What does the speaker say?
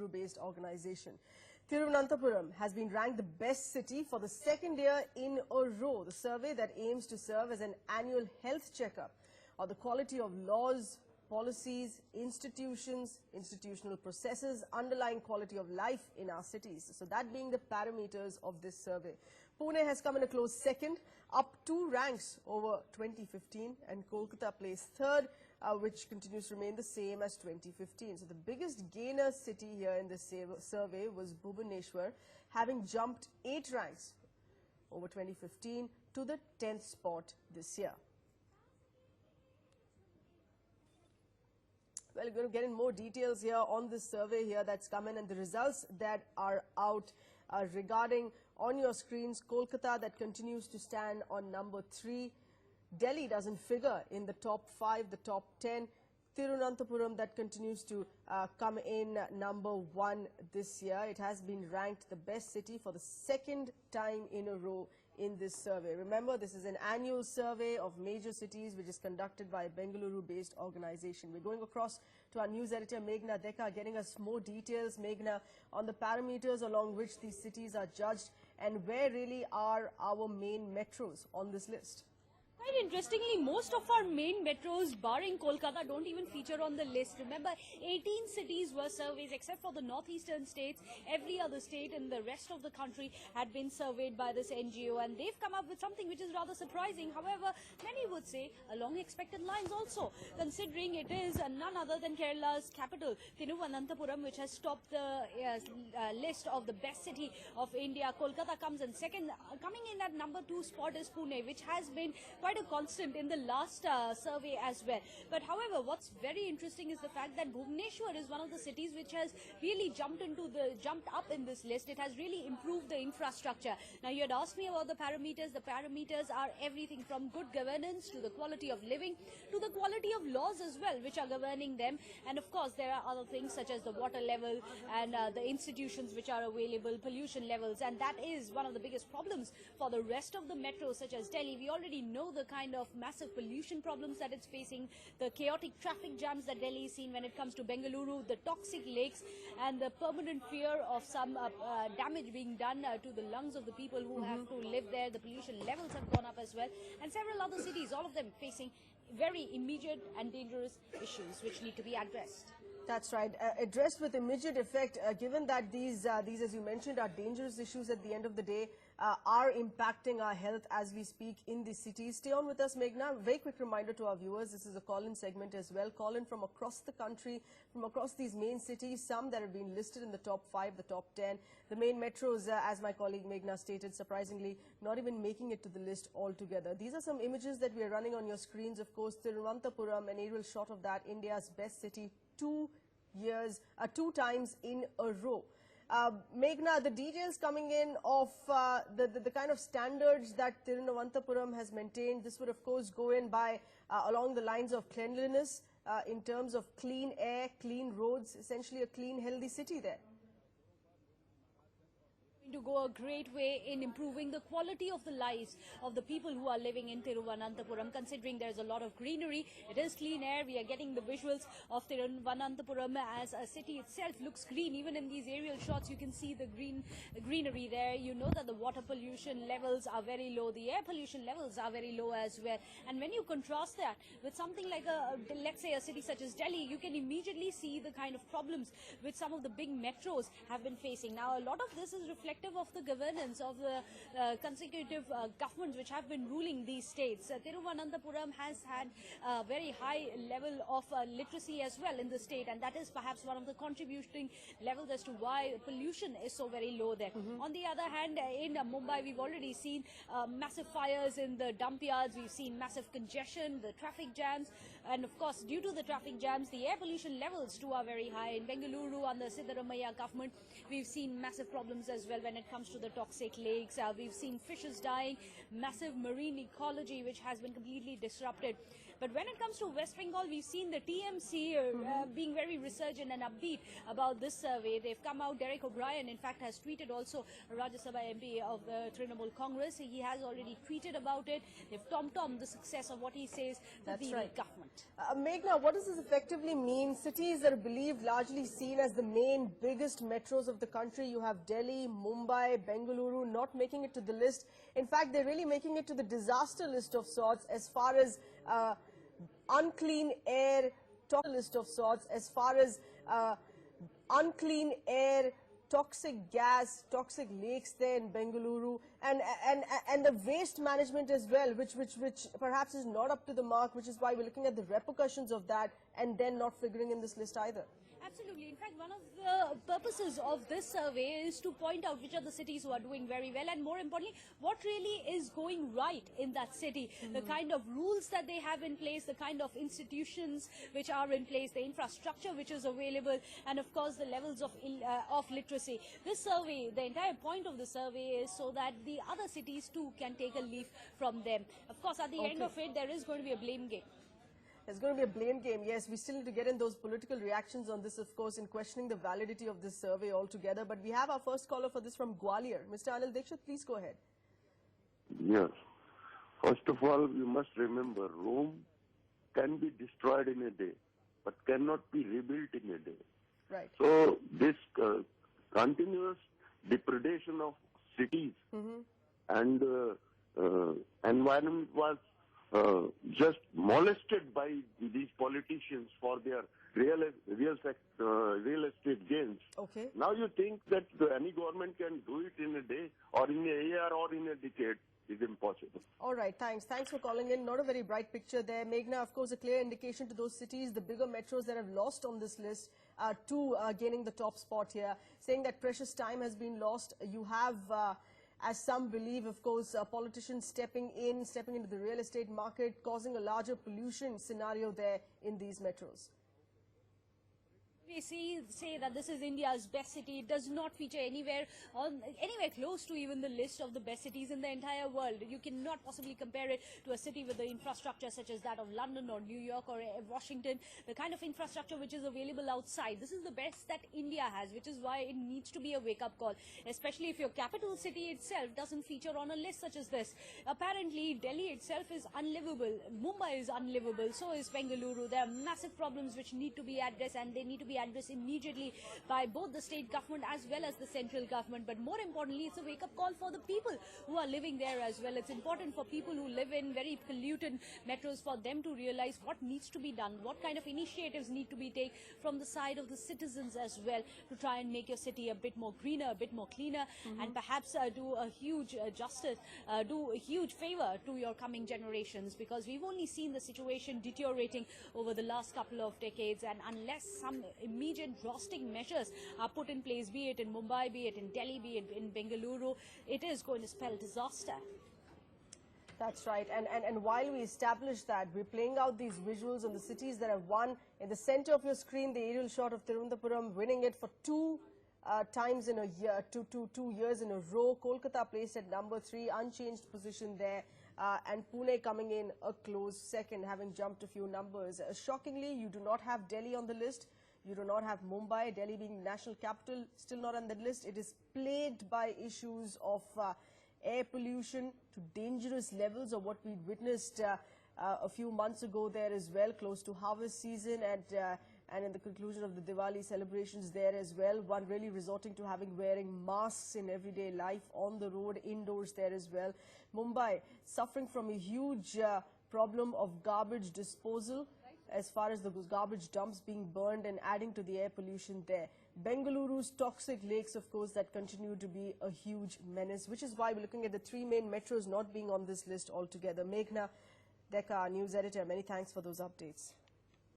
Bengaluru-based organization. Thiruvananthapuram has been ranked the best city for the second year in a row. The survey that aims to serve as an annual health checkup of the quality of laws, policies, institutions, institutional processes, underlying quality of life in our cities. So that being the parameters of this survey. Pune has come in a close second, up 2 ranks over 2015, and Kolkata placed third, which continues to remain the same as 2015. So the biggest gainer city here in this survey was Bhubaneswar, having jumped 8 ranks over 2015 to the 10th spot this year. Well, we're going to get in more details here on this survey here that's come in and the results that are out regarding on your screens. Kolkata that continues to stand on number 3. Delhi doesn't figure in the top 5, the top 10. Thiruvananthapuram that continues to come in number 1 this year. It has been ranked the best city for the second time in a row in this survey. Remember, this is an annual survey of major cities which is conducted by a Bengaluru-based organization. We're going across to our news editor Meghna Dekka, getting us more details, Meghna, on the parameters along which these cities are judged and where really are our main metros on this list. Quite interestingly, most of our main metros, barring Kolkata, don't even feature on the list. Remember, 18 cities were surveyed, except for the northeastern states. Every other state in the rest of the country had been surveyed by this NGO, and they've come up with something which is rather surprising. However, many would say along expected lines also, considering it is none other than Kerala's capital, Thiruvananthapuram, which has topped the list of the best city of India. Kolkata comes in second. Coming in at number 2 spot is Pune, which has been quite a constant in the last survey as well. But however, what's very interesting is the fact that Bhubaneswar is one of the cities which has really jumped up in this list. It has really improved the infrastructure. Now, you had asked me about the parameters. The parameters are everything from good governance to the quality of living to the quality of laws as well, which are governing them. And of course, there are other things such as the water level and the institutions which are available, pollution levels, and that is one of the biggest problems for the rest of the metros such as Delhi. We already know the kind of massive pollution problems that it's facing, the chaotic traffic jams that Delhi is seeing when it comes to Bengaluru, the toxic lakes, and the permanent fear of some damage being done to the lungs of the people who have to live there. The pollution levels have gone up as well, and several other cities, all of them facing very immediate and dangerous issues which need to be addressed. That's right. Addressed with immediate effect, given that these, as you mentioned, are dangerous issues at the end of the day, are impacting our health as we speak in these cities. Stay on with us, Meghna. Very quick reminder to our viewers, this is a call-in segment as well. Call in from across the country, from across these main cities, some that have been listed in the top 5, the top 10. The main metros, as my colleague Meghna stated, surprisingly, not even making it to the list altogether. These are some images that we are running on your screens. Of course, Thiruvananthapuram, an aerial shot of that, India's best city, 2 times in a row. Meghna, the details coming in of the kind of standards that Thiruvananthapuram has maintained, this would of course go in by along the lines of cleanliness in terms of clean air, clean roads, essentially a clean, healthy city there. To go a great way in improving the quality of the lives of the people who are living in Thiruvananthapuram, considering there's a lot of greenery. It is clean air. We are getting the visuals of Thiruvananthapuram as a city itself looks green. Even in these aerial shots, you can see the greenery there. You know that the water pollution levels are very low. The air pollution levels are very low as well. And when you contrast that with something like let's say a city such as Delhi, you can immediately see the kind of problems which some of the big metros have been facing. Now, a lot of this is reflective of the governance of the consecutive governments which have been ruling these states. Thiruvananthapuram has had a very high level of literacy as well in the state, and that is perhaps one of the contributing levels as to why pollution is so very low there. On the other hand, in Mumbai, we've already seen massive fires in the dump yards. We've seen massive congestion, the traffic jams, and of course, due to the traffic jams, the air pollution levels too are very high. In Bengaluru, under Siddaramaiah government, we've seen massive problems as well when it comes to the toxic lakes. We've seen fishes dying, massive marine ecology which has been completely disrupted. But when it comes to West Bengal, we've seen the TMC being very resurgent and upbeat about this survey. They've come out. Derek O'Brien, in fact, has tweeted also, a Rajya Sabha MP of the Trinamool Congress. He has already tweeted about it. They've tom-tommed the success of what he says to the government. Meghna, what does this effectively mean? Cities that are believed largely seen as the main biggest metros of the country. You have Delhi, Mumbai, Bengaluru not making it to the list. In fact, they're really making it to the disaster list of sorts as far as unclean air, list of sorts as far as unclean air, toxic gas, toxic lakes there in Bengaluru, and the waste management as well, which perhaps is not up to the mark, which is why we're looking at the repercussions of that and then not figuring in this list either. Absolutely. In fact, one of the purposes of this survey is to point out which are the cities who are doing very well, and more importantly, what really is going right in that city. The kind of rules that they have in place, the kind of institutions which are in place, the infrastructure which is available, and of course the levels of literacy. This survey, the entire point of the survey is so that the other cities too can take a leaf from them. Of course, at the end of it, there is going to be a blame game. There's going to be a blame game. Yes, we still need to get in those political reactions on this, of course, in questioning the validity of this survey altogether. But we have our first caller for this from Gwalior. Mr. Anil Dikshit, please go ahead. Yes. First of all, you must remember, Rome can be destroyed in a day, but cannot be rebuilt in a day. Right. So this continuous depredation of cities and environment was just molested by these politicians for their real estate gains. Okay. Now you think that any government can do it in a day or in a year or in a decade is impossible. All right, thanks. Thanks for calling in. Not a very bright picture there. Meghna, of course, a clear indication to those cities, the bigger metros that have lost on this list to gaining the top spot here, saying that precious time has been lost. You have as some believe, of course, politicians stepping into the real estate market, causing a larger pollution scenario there in these metros. We say that this is India's best city. It does not feature anywhere close to even the list of the best cities in the entire world. You cannot possibly compare it to a city with the infrastructure such as that of London or New York or Washington, the kind of infrastructure which is available outside. This is the best that India has, which is why it needs to be a wake-up call, especially if your capital city itself doesn't feature on a list such as this. Apparently, Delhi itself is unlivable. Mumbai is unlivable. So is Bengaluru. There are massive problems which need to be addressed, and they need to be addressed immediately by both the state government as well as the central government. But more importantly, it's a wake-up call for the people who are living there as well. It's important for people who live in very polluted metros for them to realize what needs to be done, what kind of initiatives need to be taken from the side of the citizens as well to try and make your city a bit more greener, a bit more cleaner, and perhaps do a huge justice, do a huge favor to your coming generations, because we've only seen the situation deteriorating over the last couple of decades, and unless some immediate drastic measures are put in place, be it in Mumbai, be it in Delhi, be it in Bengaluru, it is going to spell disaster. That's right. And while we establish that, we're playing out these visuals on the cities that have won. In the center of your screen, the aerial shot of Thiruvananthapuram winning it for two times in a year, two years in a row. Kolkata placed at number 3, unchanged position there. And Pune coming in a close second, having jumped a few numbers. Shockingly, you do not have Delhi on the list. You do not have Mumbai. Delhi being the national capital, still not on the list. It is plagued by issues of air pollution to dangerous levels of what we witnessed a few months ago there as well, close to harvest season, and in the conclusion of the Diwali celebrations there as well. One really resorting to wearing masks in everyday life, on the road, indoors there as well. Mumbai suffering from a huge problem of garbage disposal, as far as the garbage dumps being burned and adding to the air pollution there. Bengaluru's toxic lakes, of course, that continue to be a huge menace, which is why we're looking at the 3 main metros not being on this list altogether. Meghna Dekar, news editor, many thanks for those updates.